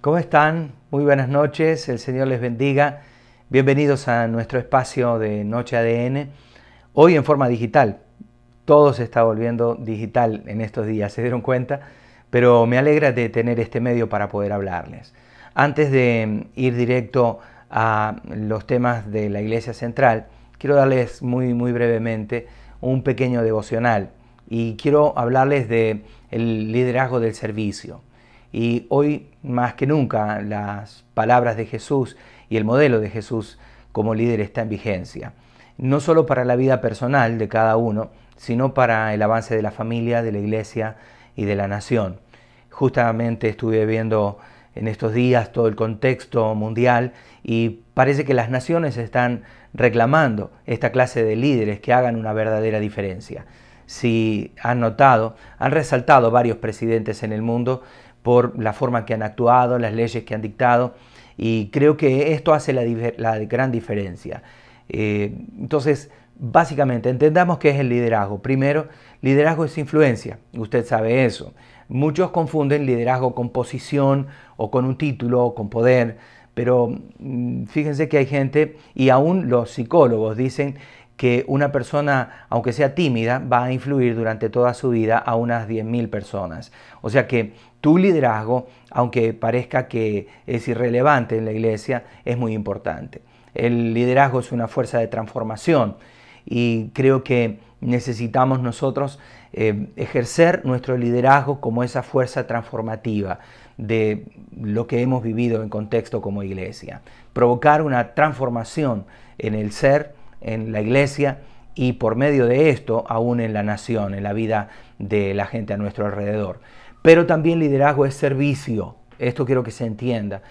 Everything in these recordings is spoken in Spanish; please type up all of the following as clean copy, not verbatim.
¿Cómo están? Muy buenas noches, el Señor les bendiga. Bienvenidos a nuestro espacio de Noche ADN, hoy en forma digital. Todo se está volviendo digital en estos días, ¿se dieron cuenta? Pero me alegra de tener este medio para poder hablarles. Antes de ir directo a los temas de la Iglesia Central, quiero darles muy brevemente un pequeño devocional y quiero hablarles del liderazgo del servicio. Y hoy más que nunca las palabras de Jesús y el modelo de Jesús como líder está en vigencia. No solo para la vida personal de cada uno, sino para el avance de la familia, de la iglesia y de la nación. Justamente estuve viendo en estos días todo el contexto mundial y parece que las naciones están reclamando esta clase de líderes que hagan una verdadera diferencia. Si han notado, han resaltado varios presidentes en el mundo por la forma que han actuado, las leyes que han dictado, y creo que esto hace la gran diferencia. Entonces, básicamente, entendamos qué es el liderazgo. Primero, liderazgo es influencia, usted sabe eso. Muchos confunden liderazgo con posición o con un título o con poder, pero fíjense que hay gente, y aún los psicólogos dicen que una persona, aunque sea tímida, va a influir durante toda su vida a unas 10.000 personas. O sea que tu liderazgo, aunque parezca que es irrelevante en la iglesia, es muy importante. El liderazgo es una fuerza de transformación y creo que necesitamos nosotros ejercer nuestro liderazgo como esa fuerza transformativa de lo que hemos vivido en contexto como iglesia. Provocar una transformación en el ser, en la iglesia y por medio de esto aún en la nación, en la vida de la gente a nuestro alrededor. Pero también liderazgo es servicio, esto quiero que se entienda,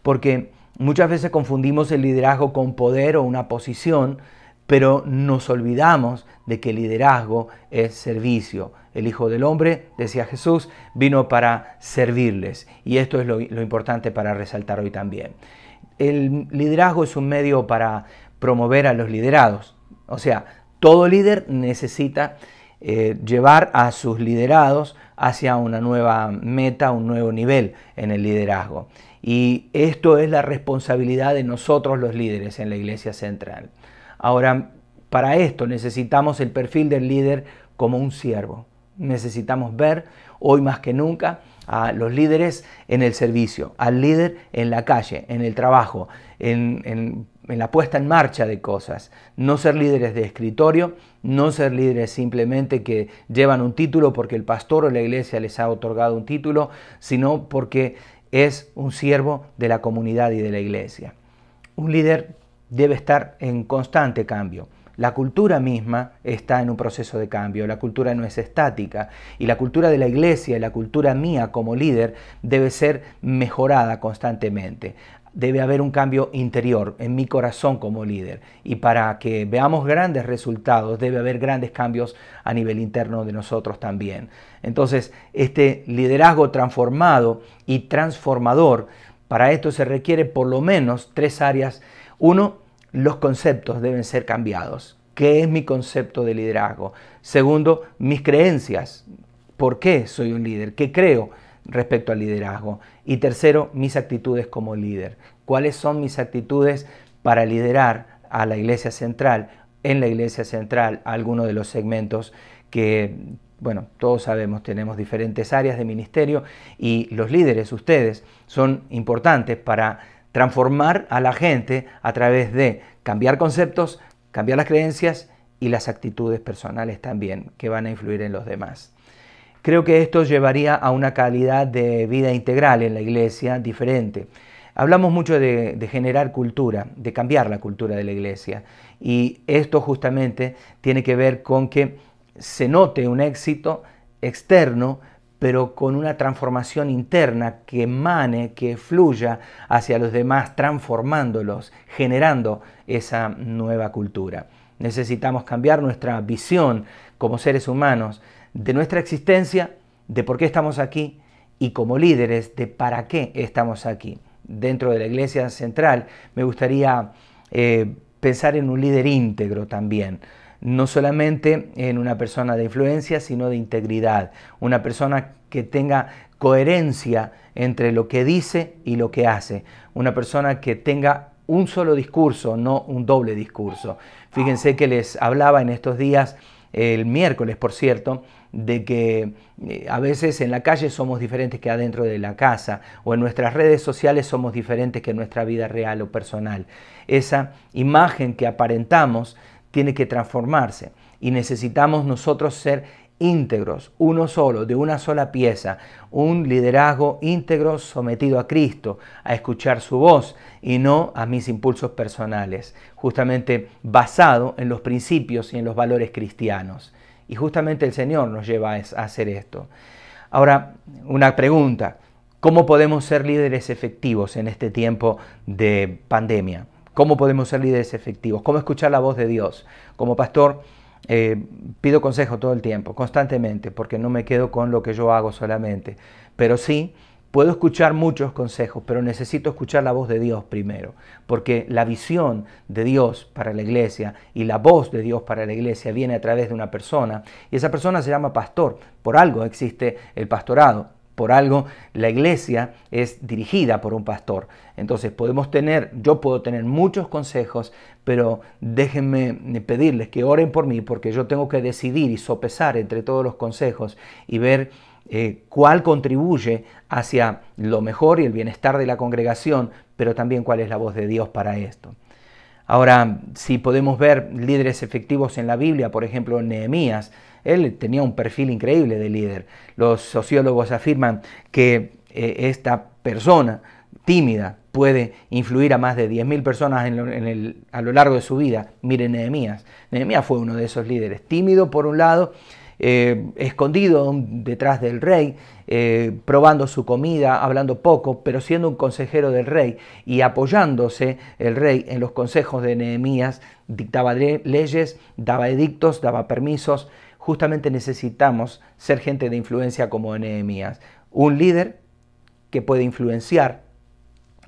porque muchas veces confundimos el liderazgo con poder o una posición, pero nos olvidamos de que el liderazgo es servicio. El Hijo del Hombre, decía Jesús, vino para servirles, y esto es lo importante para resaltar hoy también. El liderazgo es un medio para promover a los liderados, o sea, todo líder necesita llevar a sus liderados hacia una nueva meta, un nuevo nivel en el liderazgo. Y esto es la responsabilidad de nosotros los líderes en la Iglesia Central. Ahora, para esto necesitamos el perfil del líder como un siervo. Necesitamos ver hoy más que nunca a los líderes en el servicio, al líder en la calle, en el trabajo, en la puesta en marcha de cosas. No ser líderes de escritorio, no ser líderes simplemente que llevan un título porque el pastor o la iglesia les ha otorgado un título, sino porque es un siervo de la comunidad y de la iglesia. Un líder debe estar en constante cambio. La cultura misma está en un proceso de cambio, la cultura no es estática y la cultura de la iglesia y la cultura mía como líder debe ser mejorada constantemente. Debe haber un cambio interior en mi corazón como líder y para que veamos grandes resultados debe haber grandes cambios a nivel interno de nosotros también. Entonces, este liderazgo transformado y transformador, para esto se requiere por lo menos 3 áreas. Uno, los conceptos deben ser cambiados. ¿Qué es mi concepto de liderazgo? Segundo, mis creencias. ¿Por qué soy un líder? ¿Qué creo respecto al liderazgo? Y tercero, mis actitudes como líder. ¿Cuáles son mis actitudes para liderar a la Iglesia Central, en la Iglesia Central, algunos de los segmentos que, bueno, todos sabemos, tenemos diferentes áreas de ministerio y los líderes, ustedes, son importantes para transformar a la gente a través de cambiar conceptos, cambiar las creencias y las actitudes personales también que van a influir en los demás. Creo que esto llevaría a una calidad de vida integral en la iglesia diferente. Hablamos mucho de generar cultura, de cambiar la cultura de la iglesia y esto justamente tiene que ver con que se note un éxito externo pero con una transformación interna que emane, que fluya hacia los demás, transformándolos, generando esa nueva cultura. Necesitamos cambiar nuestra visión como seres humanos de nuestra existencia, de por qué estamos aquí y como líderes de para qué estamos aquí. Dentro de la Iglesia Central me gustaría pensar en un líder íntegro también. no solamente en una persona de influencia, sino de integridad, una persona que tenga coherencia entre lo que dice y lo que hace, una persona que tenga un solo discurso, no un doble discurso. Fíjense que les hablaba en estos días, el miércoles por cierto, de que a veces en la calle somos diferentes que adentro de la casa, o en nuestras redes sociales somos diferentes que en nuestra vida real o personal. Esa imagen que aparentamos tiene que transformarse y necesitamos nosotros ser íntegros, uno solo, de una sola pieza, un liderazgo íntegro sometido a Cristo, a escuchar su voz y no a mis impulsos personales, justamente basado en los principios y en los valores cristianos. Y justamente el Señor nos lleva a hacer esto. Ahora, una pregunta: ¿cómo podemos ser líderes efectivos en este tiempo de pandemia? ¿Cómo podemos ser líderes efectivos? ¿Cómo escuchar la voz de Dios? Como pastor, pido consejo todo el tiempo, constantemente, porque no me quedo con lo que yo hago solamente. Pero sí, puedo escuchar muchos consejos, pero necesito escuchar la voz de Dios primero, porque la visión de Dios para la iglesia y la voz de Dios para la iglesia viene a través de una persona, y esa persona se llama pastor. Por algo existe el pastorado. Por algo la iglesia es dirigida por un pastor. Entonces yo puedo tener muchos consejos, pero déjenme pedirles que oren por mí, porque yo tengo que decidir y sopesar entre todos los consejos y ver cuál contribuye hacia lo mejor y el bienestar de la congregación, pero también cuál es la voz de Dios para esto. Ahora, si podemos ver líderes efectivos en la Biblia, por ejemplo, Nehemías, él tenía un perfil increíble de líder. Los sociólogos afirman que esta persona tímida puede influir a más de 10.000 personas a lo largo de su vida. Miren Nehemías. Nehemías fue uno de esos líderes. Tímido por un lado, escondido detrás del rey, probando su comida, hablando poco, pero siendo un consejero del rey y apoyándose el rey en los consejos de Nehemías, dictaba leyes, daba edictos, daba permisos. Justamente necesitamos ser gente de influencia como Nehemías, un líder que puede influenciar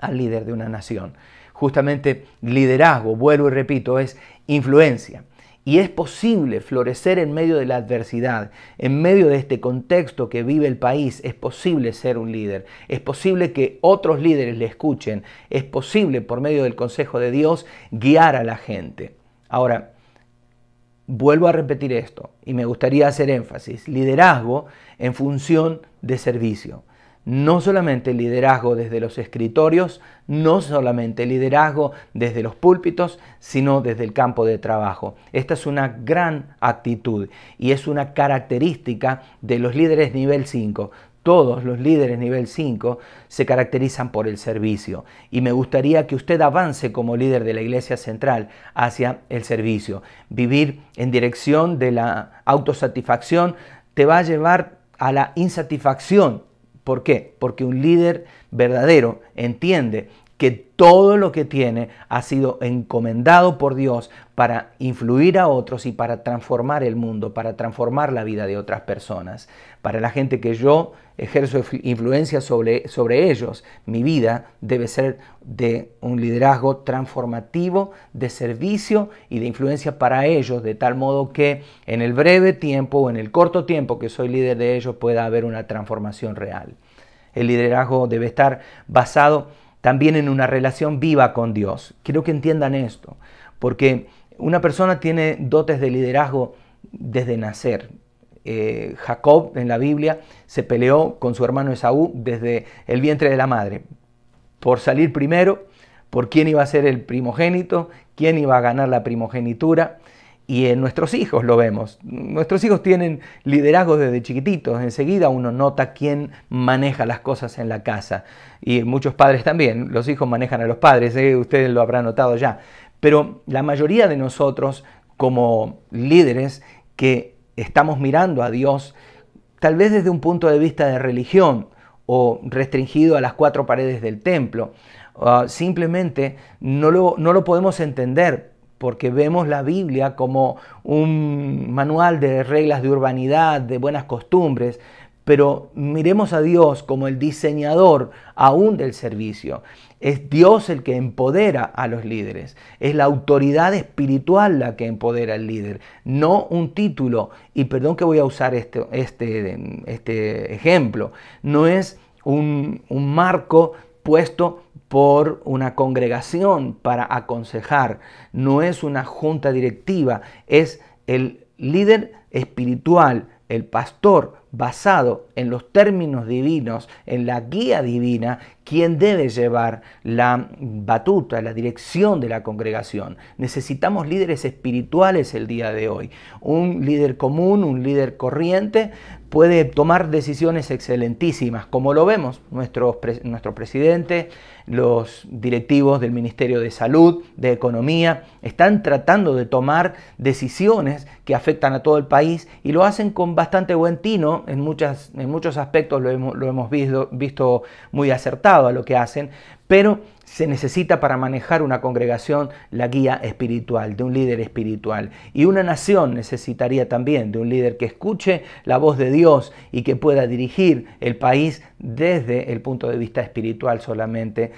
al líder de una nación. Justamente liderazgo, vuelvo y repito, es influencia. Y es posible florecer en medio de la adversidad, en medio de este contexto que vive el país. Es posible ser un líder, es posible que otros líderes le escuchen, es posible por medio del consejo de Dios guiar a la gente. Ahora, vuelvo a repetir esto y me gustaría hacer énfasis: liderazgo en función de servicio. No solamente liderazgo desde los escritorios, no solamente liderazgo desde los púlpitos, sino desde el campo de trabajo. Esta es una gran actitud y es una característica de los líderes nivel 5. Todos los líderes nivel 5 se caracterizan por el servicio. Y me gustaría que usted avance como líder de la Iglesia Central hacia el servicio. Vivir en dirección de la autosatisfacción te va a llevar a la insatisfacción. ¿Por qué? Porque un líder verdadero entiende que todo lo que tiene ha sido encomendado por Dios para influir a otros y para transformar el mundo, para transformar la vida de otras personas. Para la gente que yo ejerzo influencia sobre ellos, mi vida debe ser de un liderazgo transformativo, de servicio y de influencia para ellos, de tal modo que en el breve tiempo o en el corto tiempo que soy líder de ellos pueda haber una transformación real. El liderazgo debe estar basado también en una relación viva con Dios. Quiero que entiendan esto, porque una persona tiene dotes de liderazgo desde nacer. Jacob en la Biblia se peleó con su hermano Esaú desde el vientre de la madre, por salir primero, por quién iba a ser el primogénito, quién iba a ganar la primogenitura. Y en nuestros hijos lo vemos. Nuestros hijos tienen liderazgo desde chiquititos. Enseguida uno nota quién maneja las cosas en la casa. Y muchos padres también. Los hijos manejan a los padres. Ustedes lo habrán notado ya. Pero la mayoría de nosotros, como líderes que estamos mirando a Dios, tal vez desde un punto de vista de religión o restringido a las 4 paredes del templo, simplemente no lo podemos entender, porque vemos la Biblia como un manual de reglas de urbanidad, de buenas costumbres, pero miremos a Dios como el diseñador aún del servicio. Es Dios el que empodera a los líderes. Es la autoridad espiritual la que empodera al líder, no un título. Y perdón que voy a usar este ejemplo. No es un marco puesto por una congregación para aconsejar. No es una junta directiva. Es el líder espiritual, el pastor, basado en los términos divinos, en la guía divina, quien debe llevar la batuta, la dirección de la congregación. Necesitamos líderes espirituales el día de hoy. Un líder común, un líder corriente, puede tomar decisiones excelentísimas, como lo vemos. Nuestro presidente, los directivos del Ministerio de Salud, de Economía, están tratando de tomar decisiones que afectan a todo el país y lo hacen con bastante buen tino. En muchos aspectos lo hemos visto muy acertado a lo que hacen, pero se necesita para manejar una congregación la guía espiritual, de un líder espiritual. Y una nación necesitaría también de un líder que escuche la voz de Dios y que pueda dirigir el país desde el punto de vista espiritual solamente,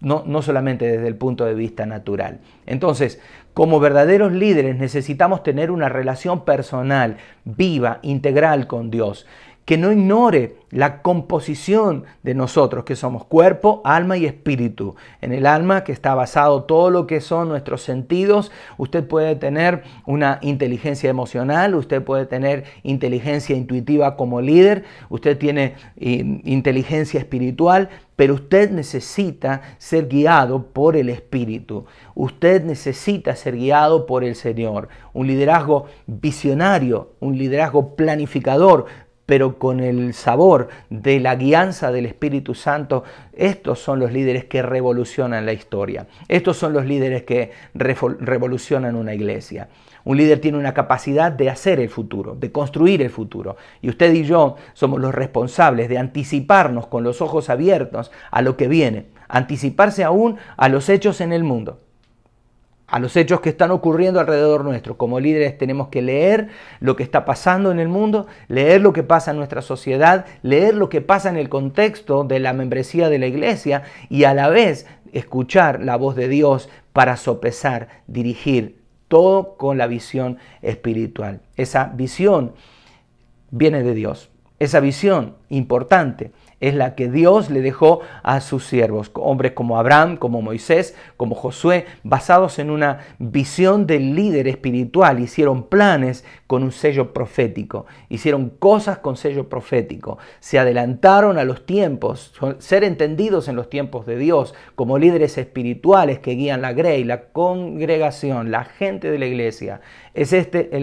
no solamente desde el punto de vista natural. Entonces, como verdaderos líderes necesitamos tener una relación personal, viva, integral con Dios, que no ignore la composición de nosotros, que somos cuerpo, alma y espíritu. En el alma, que está basado todo lo que son nuestros sentidos, usted puede tener una inteligencia emocional, usted puede tener inteligencia intuitiva como líder, usted tiene inteligencia espiritual, pero usted necesita ser guiado por el Espíritu. Usted necesita ser guiado por el Señor. Un liderazgo visionario, un liderazgo planificador, pero con el sabor de la guianza del Espíritu Santo. Estos son los líderes que revolucionan la historia. Estos son los líderes que revolucionan una iglesia. Un líder tiene una capacidad de hacer el futuro, de construir el futuro. Y usted y yo somos los responsables de anticiparnos con los ojos abiertos a lo que viene. Anticiparse aún a los hechos en el mundo, a los hechos que están ocurriendo alrededor nuestro. Como líderes tenemos que leer lo que está pasando en el mundo, leer lo que pasa en nuestra sociedad, leer lo que pasa en el contexto de la membresía de la iglesia y a la vez escuchar la voz de Dios para sopesar, dirigir, todo con la visión espiritual. Esa visión viene de Dios. Esa visión importante es la que Dios le dejó a sus siervos, hombres como Abraham, como Moisés, como Josué, basados en una visión del líder espiritual. Hicieron planes con un sello profético, hicieron cosas con sello profético, se adelantaron a los tiempos, ser entendidos en los tiempos de Dios como líderes espirituales que guían la grey, la congregación, la gente de la iglesia. Es este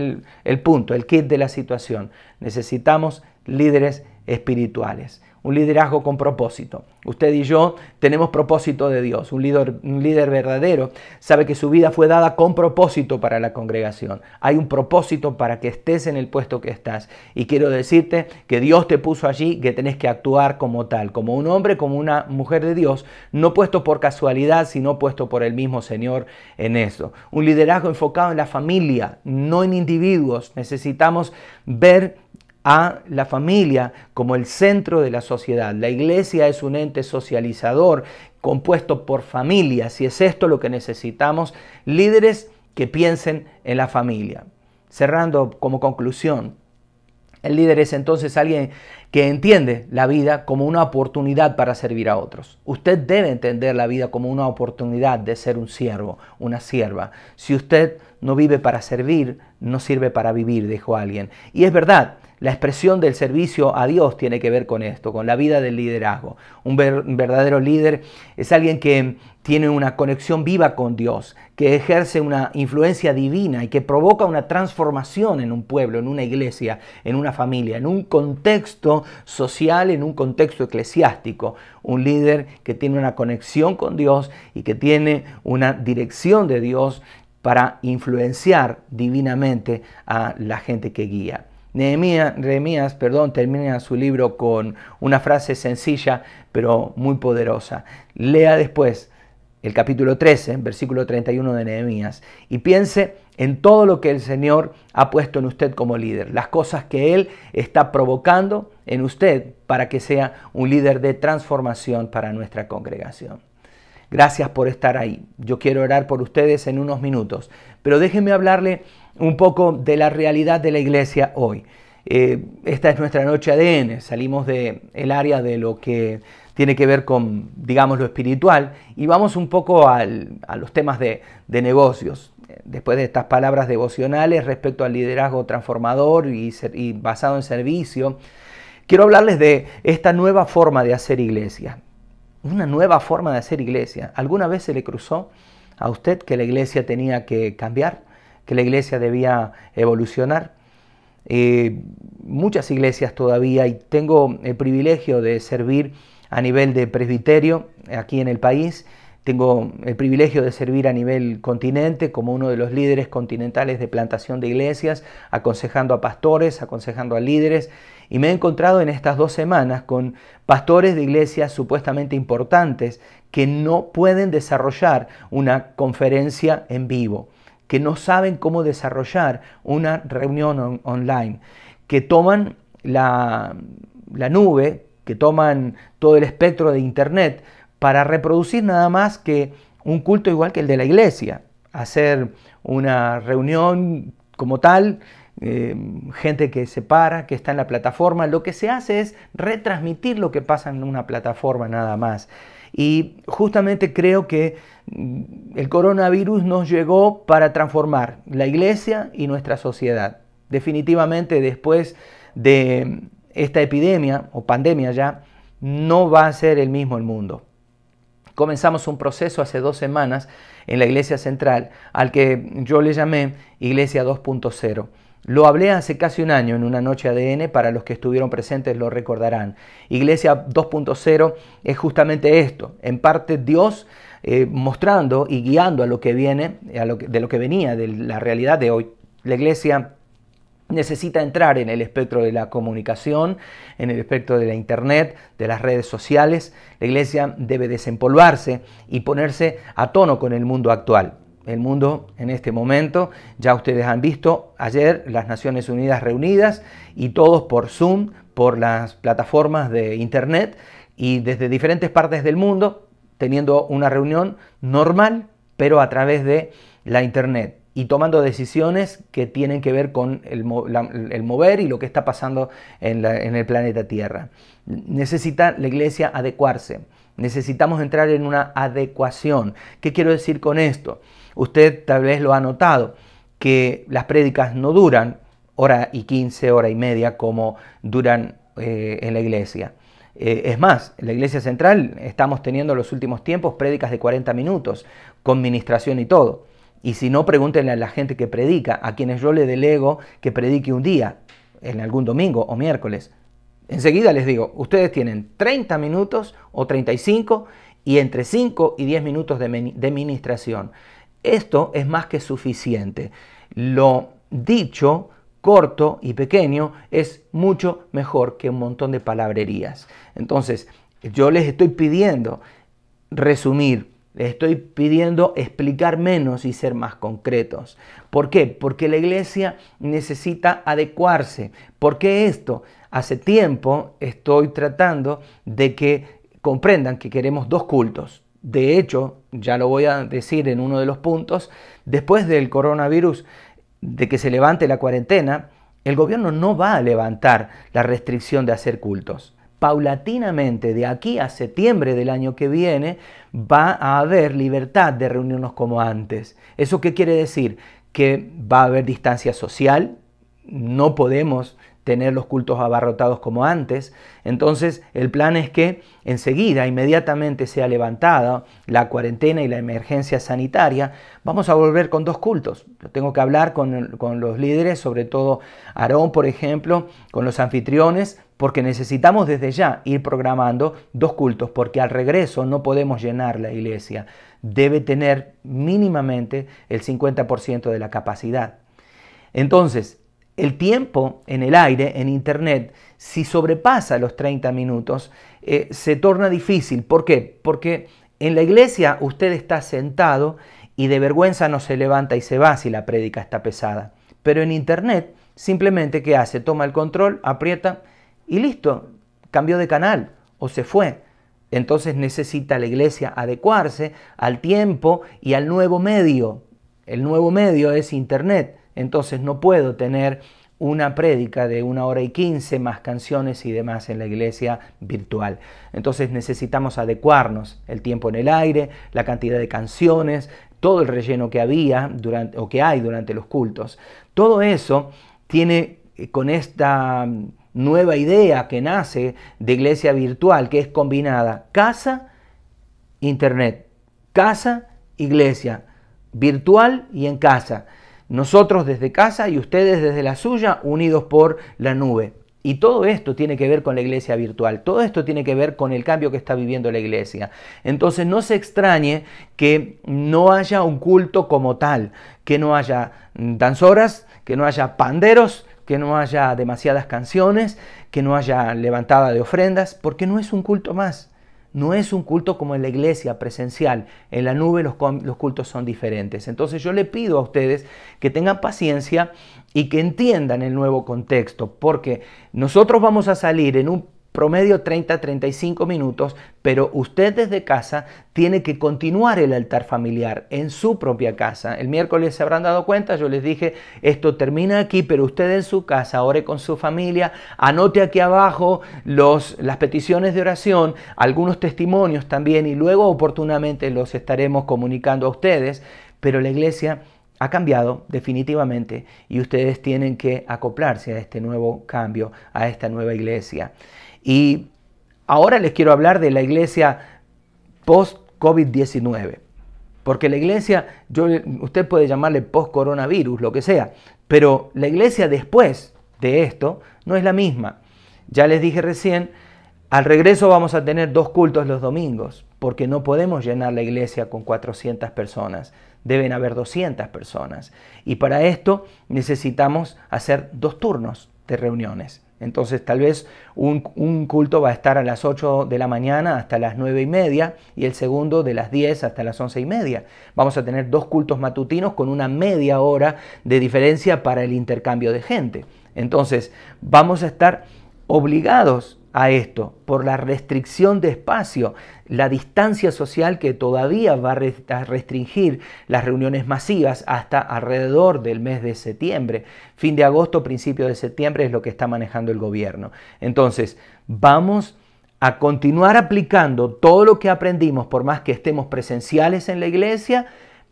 el punto, el kit de la situación. Necesitamos líderes espirituales. Un liderazgo con propósito. Usted y yo tenemos propósito de Dios. Un líder verdadero sabe que su vida fue dada con propósito para la congregación. Hay un propósito para que estés en el puesto que estás. Y quiero decirte que Dios te puso allí, que tenés que actuar como tal, como un hombre, como una mujer de Dios, no puesto por casualidad, sino puesto por el mismo Señor en eso. Un liderazgo enfocado en la familia, no en individuos. Necesitamos ver a la familia como el centro de la sociedad. La iglesia es un ente socializador compuesto por familias y es esto lo que necesitamos, líderes que piensen en la familia. Cerrando como conclusión, el líder es entonces alguien que entiende la vida como una oportunidad para servir a otros. Usted debe entender la vida como una oportunidad de ser un siervo, una sierva. Si usted no vive para servir, no sirve para vivir, dijo alguien. Y es verdad. La expresión del servicio a Dios tiene que ver con esto, con la vida del liderazgo. Un verdadero líder es alguien que tiene una conexión viva con Dios, que ejerce una influencia divina y que provoca una transformación en un pueblo, en una iglesia, en una familia, en un contexto social, en un contexto eclesiástico. Un líder que tiene una conexión con Dios y que tiene una dirección de Dios para influenciar divinamente a la gente que guía. Nehemías termina su libro con una frase sencilla pero muy poderosa. Lea después el capítulo 13, versículo 31 de Nehemías, y piense en todo lo que el Señor ha puesto en usted como líder, las cosas que Él está provocando en usted para que sea un líder de transformación para nuestra congregación. Gracias por estar ahí. Yo quiero orar por ustedes en unos minutos, pero déjenme hablarle un poco de la realidad de la iglesia hoy. Esta es nuestra noche ADN, salimos del área de lo que tiene que ver con, digamos, lo espiritual y vamos un poco a los temas de negocios. Después de estas palabras devocionales respecto al liderazgo transformador y basado en servicio, quiero hablarles de esta nueva forma de hacer iglesia. Una nueva forma de hacer iglesia. ¿Alguna vez se le cruzó a usted que la iglesia tenía que cambiar? ¿Que la iglesia debía evolucionar? Muchas iglesias todavía, y tengo el privilegio de servir a nivel de presbiterio aquí en el país. Tengo el privilegio de servir a nivel continente como uno de los líderes continentales de plantación de iglesias, aconsejando a pastores, aconsejando a líderes. Y me he encontrado en estas 2 semanas con pastores de iglesias supuestamente importantes que no pueden desarrollar una conferencia en vivo, que no saben cómo desarrollar una reunión online, que toman la nube, que toman todo el espectro de internet para reproducir nada más que un culto igual que el de la iglesia, hacer una reunión como tal, gente que se para, que está en la plataforma. Lo que se hace es retransmitir lo que pasa en una plataforma nada más. Y justamente creo que el coronavirus nos llegó para transformar la iglesia y nuestra sociedad. Definitivamente después de esta epidemia o pandemia ya, no va a ser el mismo el mundo. Comenzamos un proceso hace 2 semanas en la Iglesia Central al que yo le llamé Iglesia 2.0. Lo hablé hace casi un año en una noche ADN, para los que estuvieron presentes lo recordarán. Iglesia 2.0 es justamente esto, en parte Dios mostrando y guiando a lo que viene, de lo que venía, de la realidad de hoy. La iglesia necesita entrar en el espectro de la comunicación, en el espectro de la internet, de las redes sociales. La iglesia debe desempolvarse y ponerse a tono con el mundo actual. El mundo en este momento, ya ustedes han visto ayer las Naciones Unidas reunidas y todos por Zoom, por las plataformas de internet y desde diferentes partes del mundo teniendo una reunión normal, pero a través de la internet y tomando decisiones que tienen que ver con el mover y lo que está pasando en el planeta Tierra. Necesita la iglesia adecuarse. Necesitamos entrar en una adecuación. ¿Qué quiero decir con esto? Usted tal vez lo ha notado, que las prédicas no duran 1:15, 1:30 como duran en la iglesia. Es más, en la Iglesia Central estamos teniendo en los últimos tiempos prédicas de 40 minutos, con ministración y todo. Y si no, pregúntenle a la gente que predica, a quienes yo le delego que predique un día, en algún domingo o miércoles. Enseguida les digo, ustedes tienen 30 minutos o 35 y entre 5 y 10 minutos de ministración. Esto es más que suficiente. Lo dicho, corto y pequeño, es mucho mejor que un montón de palabrerías. Entonces, yo les estoy pidiendo resumir, les estoy pidiendo explicar menos y ser más concretos. ¿Por qué? Porque la iglesia necesita adecuarse. ¿Por qué esto? Hace tiempo estoy tratando de que comprendan que queremos 2 cultos. De hecho, ya lo voy a decir en uno de los puntos, después del coronavirus, de que se levante la cuarentena, el gobierno no va a levantar la restricción de hacer cultos. Paulatinamente, de aquí a septiembre del año que viene, va a haber libertad de reunirnos como antes. ¿Eso qué quiere decir? Que va a haber distancia social, no podemos tener los cultos abarrotados como antes. Entonces el plan es que enseguida, inmediatamente sea levantada la cuarentena y la emergencia sanitaria, vamos a volver con 2 cultos. Yo tengo que hablar con los líderes, sobre todo Aarón, por ejemplo, con los anfitriones, porque necesitamos desde ya ir programando 2 cultos, porque al regreso no podemos llenar la iglesia. Debe tener mínimamente el 50% de la capacidad. Entonces, el tiempo en el aire, en internet, si sobrepasa los 30 minutos, se torna difícil. ¿Por qué? Porque En la iglesia usted está sentado y de vergüenza no se levanta y se va si la prédica está pesada. Pero en internet, simplemente ¿qué hace? Toma el control, aprieta y listo, cambió de canal o se fue. Entonces necesita la iglesia adecuarse al tiempo y al nuevo medio. El nuevo medio es internet. Entonces no puedo tener una prédica de 1 hora y 15 más canciones y demás en la iglesia virtual. Entonces necesitamos adecuarnos el tiempo en el aire, la cantidad de canciones, todo el relleno que había o que hay durante los cultos. Todo eso tiene con esta nueva idea que nace de iglesia virtual, que es combinada casa, internet, casa, iglesia, virtual y en casa. Nosotros desde casa y ustedes desde la suya, unidos por la nube. Y todo esto tiene que ver con la iglesia virtual, todo esto tiene que ver con el cambio que está viviendo la iglesia. Entonces no se extrañe que no haya un culto como tal, que no haya danzoras, que no haya panderos, que no haya demasiadas canciones, que no haya levantada de ofrendas, porque no es un culto más. No es un culto como en la iglesia presencial. En la nube los cultos son diferentes. Entonces yo le pido a ustedes que tengan paciencia y que entiendan el nuevo contexto, porque nosotros vamos a salir en un promedio 30-35 minutos, pero usted desde casa tiene que continuar el altar familiar en su propia casa. El miércoles se habrán dado cuenta, yo les dije, esto termina aquí, pero usted en su casa ore con su familia, anote aquí abajo las peticiones de oración, algunos testimonios también, y luego oportunamente los estaremos comunicando a ustedes, pero la iglesia ha cambiado definitivamente y ustedes tienen que acoplarse a este nuevo cambio, a esta nueva iglesia. Y ahora les quiero hablar de la iglesia post-COVID-19, porque la iglesia, usted puede llamarle post-coronavirus, lo que sea, pero la iglesia después de esto no es la misma. Ya les dije recién, al regreso vamos a tener 2 cultos los domingos, porque no podemos llenar la iglesia con 400 personas, deben haber 200 personas. Y para esto necesitamos hacer 2 turnos de reuniones. Entonces tal vez un culto va a estar a las 8 de la mañana hasta las 9:30 y el segundo de las 10 hasta las 11:30. Vamos a tener 2 cultos matutinos con una media hora de diferencia para el intercambio de gente. Entonces vamos a estar obligados a esto por la restricción de espacio, la distancia social que todavía va a restringir las reuniones masivas hasta alrededor del mes de septiembre. Fin de agosto, principio de septiembre es lo que está manejando el gobierno. Entonces, vamos a continuar aplicando todo lo que aprendimos, por más que estemos presenciales en la iglesia,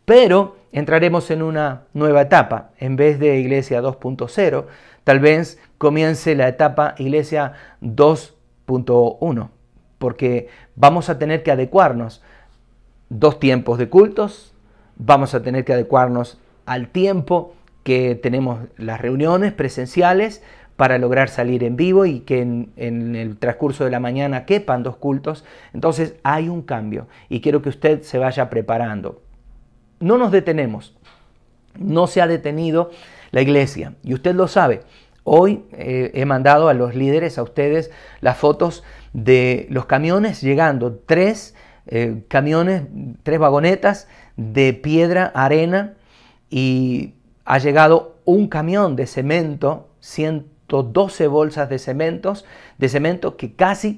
pero entraremos en una nueva etapa. En vez de iglesia 2.0, tal vez comience la etapa iglesia 2.1, porque vamos a tener que adecuarnos 2 tiempos de cultos, vamos a tener que adecuarnos al tiempo que tenemos las reuniones presenciales para lograr salir en vivo y que en el transcurso de la mañana quepan 2 cultos. Entonces hay un cambio y quiero que usted se vaya preparando. No nos detenemos, no se ha detenido la iglesia y usted lo sabe. Hoy he mandado a los líderes, a ustedes, las fotos de los camiones llegando, 3 camiones, 3 vagonetas de piedra, arena, y ha llegado un camión de cemento, 112 bolsas de cemento que casi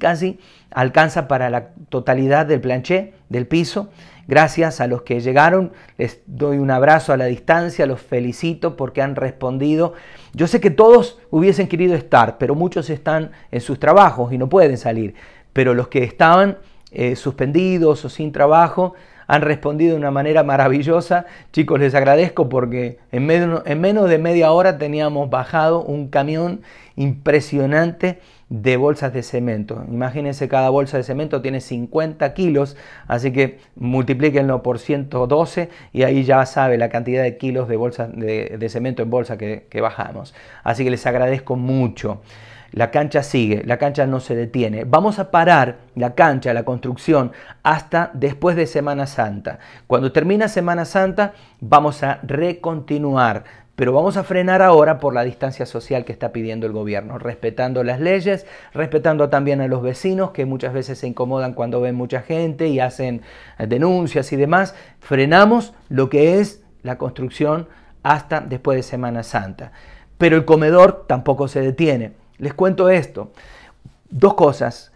alcanza para la totalidad del planché, del piso. Gracias a los que llegaron, les doy un abrazo a la distancia, los felicito porque han respondido. Yo sé que todos hubiesen querido estar, pero muchos están en sus trabajos y no pueden salir. Pero los que estaban suspendidos o sin trabajo han respondido de una manera maravillosa. Chicos, les agradezco porque en menos de media hora teníamos bajado un camión impresionante de bolsas de cemento. Imagínense, cada bolsa de cemento tiene 50 kilos, así que multiplíquenlo por 112 y ahí ya sabe la cantidad de kilos de bolsas de cemento en bolsa que bajamos. Así que les agradezco mucho. La cancha sigue, la cancha no se detiene. Vamos a parar la cancha, la construcción, hasta después de Semana Santa. Cuando termina Semana Santa, vamos a recontinuar pero vamos a frenar ahora por la distancia social que está pidiendo el gobierno, respetando las leyes, respetando también a los vecinos que muchas veces se incomodan cuando ven mucha gente y hacen denuncias y demás. Frenamos lo que es la construcción hasta después de Semana Santa. Pero el comedor tampoco se detiene. Les cuento esto. Dos cosas.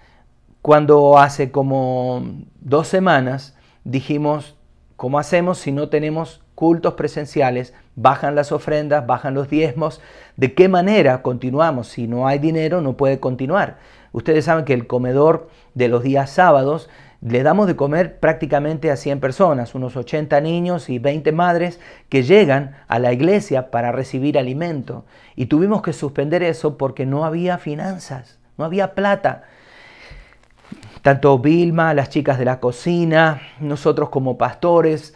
Cuando hace como 2 semanas dijimos, ¿cómo hacemos si no tenemos cultos presenciales? Bajan las ofrendas, bajan los diezmos. ¿De qué manera continuamos? Si no hay dinero, no puede continuar. Ustedes saben que el comedor de los días sábados le damos de comer prácticamente a 100 personas, unos 80 niños y 20 madres que llegan a la iglesia para recibir alimento. Y tuvimos que suspender eso porque no había finanzas, no había plata. Tanto Vilma, las chicas de la cocina, nosotros como pastores,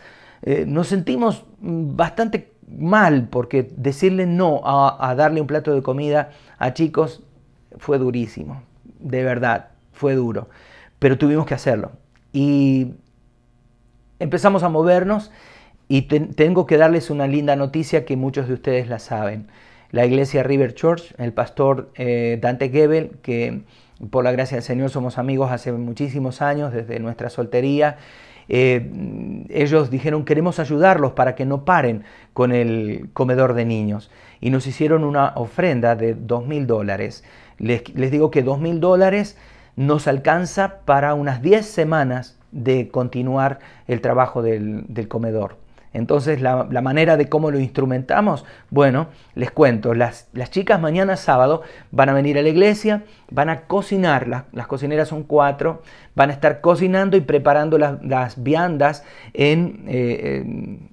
nos sentimos bastante mal porque decirle no a darle un plato de comida a chicos fue durísimo, de verdad, fue duro, pero tuvimos que hacerlo. Y empezamos a movernos y tengo que darles una linda noticia que muchos de ustedes la saben. La iglesia River Church, el pastor Dante Gebel, que por la gracia del Señor somos amigos hace muchísimos años, desde nuestra soltería. Ellos dijeron, queremos ayudarlos para que no paren con el comedor de niños. Y nos hicieron una ofrenda de $2.000. Les digo que $2.000 nos alcanza para unas 10 semanas de continuar el trabajo del comedor. Entonces, la manera de cómo lo instrumentamos, bueno, les cuento, las chicas mañana sábado van a venir a la iglesia, van a cocinar, las cocineras son 4, van a estar cocinando y preparando las viandas en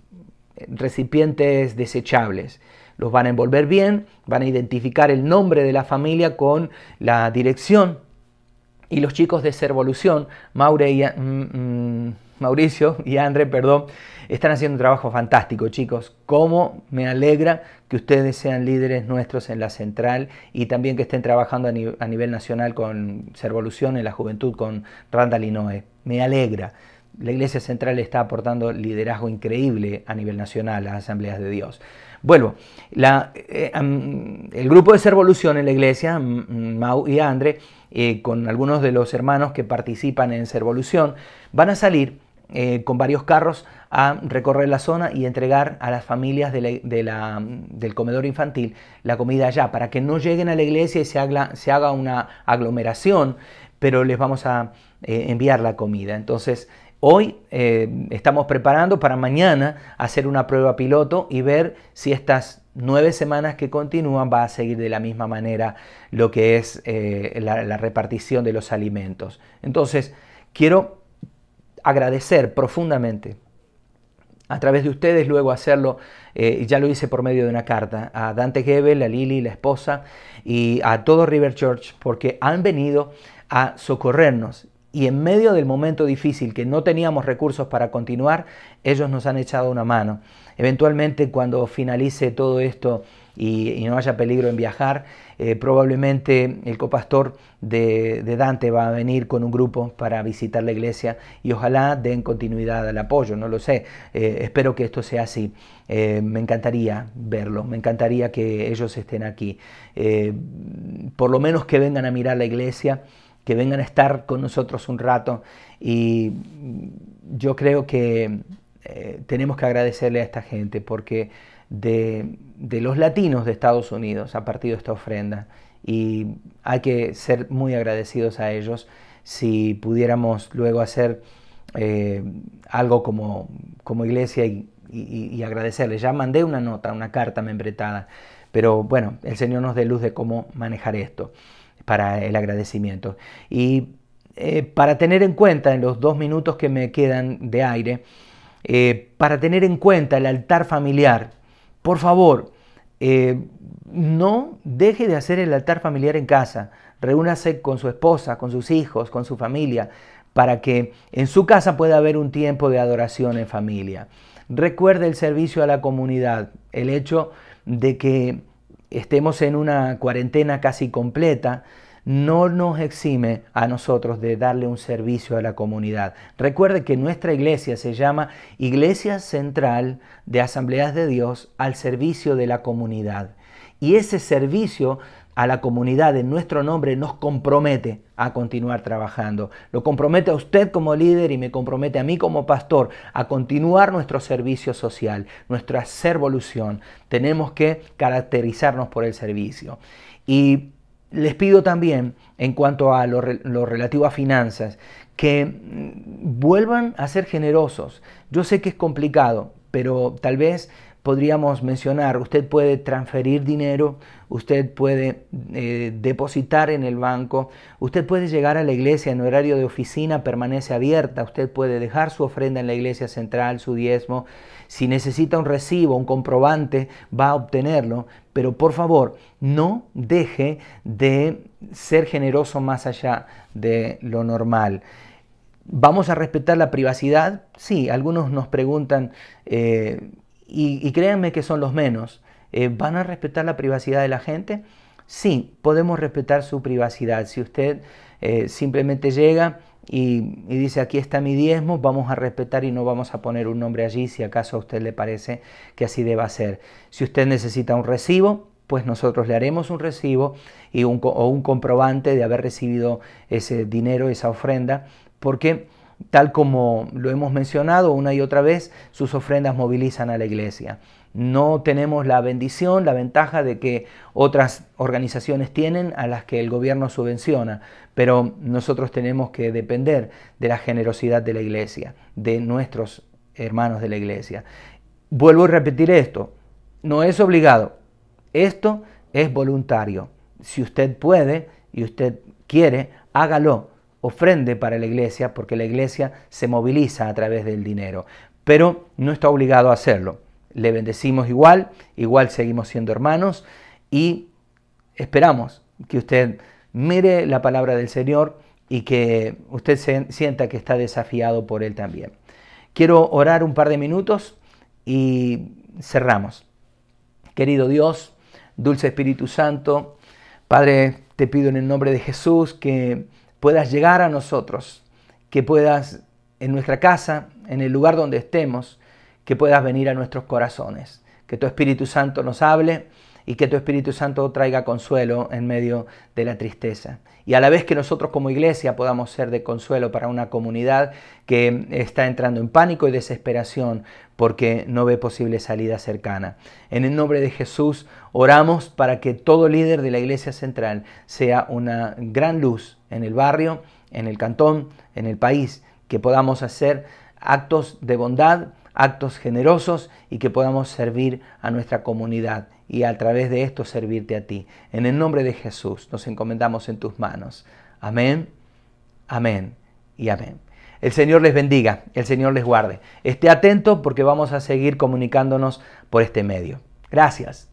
recipientes desechables. Los van a envolver bien, van a identificar el nombre de la familia con la dirección. Y los chicos de Servolución, Mauricio y André, están haciendo un trabajo fantástico, chicos. Cómo me alegra que ustedes sean líderes nuestros en la central y también que estén trabajando a nivel nacional con Servolución en la juventud, con Randall y Noé. Me alegra. La Iglesia Central está aportando liderazgo increíble a nivel nacional a las asambleas de Dios. Vuelvo, el grupo de Servolución en la iglesia, Mau y André, con algunos de los hermanos que participan en Servolución, van a salir con varios carros a recorrer la zona y entregar a las familias del comedor infantil la comida allá, para que no lleguen a la iglesia y se haga una aglomeración, pero les vamos a enviar la comida. Entonces, hoy estamos preparando para mañana hacer una prueba piloto y ver si estas 9 semanas que continúan va a seguir de la misma manera lo que es la repartición de los alimentos. Entonces, quiero agradecer profundamente a través de ustedes, luego hacerlo, ya lo hice por medio de una carta, a Dante Gebel, a Lili, la esposa, y a todo River Church, porque han venido a socorrernos. Y en medio del momento difícil que no teníamos recursos para continuar, ellos nos han echado una mano. Eventualmente, cuando finalice todo esto y no haya peligro en viajar, probablemente el copastor de Dante va a venir con un grupo para visitar la iglesia y ojalá den continuidad al apoyo, no lo sé. Espero que esto sea así. Me encantaría verlo, me encantaría que ellos estén aquí. Por lo menos que vengan a mirar la iglesia, que vengan a estar con nosotros un rato, y yo creo que tenemos que agradecerle a esta gente porque de los latinos de Estados Unidos ha partido esta ofrenda y hay que ser muy agradecidos a ellos. Si pudiéramos luego hacer algo como iglesia y agradecerles. Ya mandé una nota, una carta membretada, pero bueno, el Señor nos dé luz de cómo manejar esto para el agradecimiento. Y para tener en cuenta, en los 2 minutos que me quedan de aire, para tener en cuenta el altar familiar, por favor, no deje de hacer el altar familiar en casa. Reúnase con su esposa, con sus hijos, con su familia, para que en su casa pueda haber un tiempo de adoración en familia. Recuerde el servicio a la comunidad, el hecho de que estemos en una cuarentena casi completa, no nos exime a nosotros de darle un servicio a la comunidad. Recuerde que nuestra iglesia se llama Iglesia Central de Asambleas de Dios al servicio de la comunidad. Y ese servicio a la comunidad en nuestro nombre nos compromete a continuar trabajando. Lo compromete a usted como líder y me compromete a mí como pastor a continuar nuestro servicio social, nuestra servolución. Tenemos que caracterizarnos por el servicio. Y les pido también, en cuanto a lo relativo a finanzas, que vuelvan a ser generosos. Yo sé que es complicado, pero tal vez podríamos mencionar, usted puede transferir dinero, usted puede depositar en el banco, usted puede llegar a la iglesia en horario de oficina, permanece abierta, usted puede dejar su ofrenda en la iglesia central, su diezmo. Si necesita un recibo, un comprobante, va a obtenerlo, pero por favor, no deje de ser generoso más allá de lo normal. ¿Vamos a respetar la privacidad? Sí, algunos nos preguntan, y créanme que son los menos, ¿van a respetar la privacidad de la gente? Sí, podemos respetar su privacidad. Si usted simplemente llega y dice, aquí está mi diezmo, vamos a respetar y no vamos a poner un nombre allí si acaso a usted le parece que así deba ser. Si usted necesita un recibo, pues nosotros le haremos un recibo o un comprobante de haber recibido ese dinero, esa ofrenda, porque tal como lo hemos mencionado una y otra vez, sus ofrendas movilizan a la iglesia. No tenemos la bendición, la ventaja de que otras organizaciones tienen a las que el gobierno subvenciona, pero nosotros tenemos que depender de la generosidad de la iglesia, de nuestros hermanos de la iglesia. Vuelvo a repetir esto, no es obligado, esto es voluntario. Si usted puede y usted quiere, hágalo. Ofrende para la iglesia, porque la iglesia se moviliza a través del dinero, pero no está obligado a hacerlo. Le bendecimos igual seguimos siendo hermanos y esperamos que usted mire la palabra del Señor y que usted sienta que está desafiado por Él también. Quiero orar un par de minutos y cerramos. Querido Dios, dulce Espíritu Santo, Padre, te pido en el nombre de Jesús que puedas llegar a nosotros, que puedas en nuestra casa, en el lugar donde estemos, que puedas venir a nuestros corazones, que tu Espíritu Santo nos hable y que tu Espíritu Santo traiga consuelo en medio de la tristeza. Y a la vez que nosotros como iglesia podamos ser de consuelo para una comunidad que está entrando en pánico y desesperación porque no ve posible salida cercana. En el nombre de Jesús oramos para que todo líder de la Iglesia Central sea una gran luz en el barrio, en el cantón, en el país, que podamos hacer actos de bondad, actos generosos y que podamos servir a nuestra comunidad y a través de esto servirte a ti. En el nombre de Jesús nos encomendamos en tus manos. Amén, amén y amén. El Señor les bendiga, el Señor les guarde. Esté atento porque vamos a seguir comunicándonos por este medio. Gracias.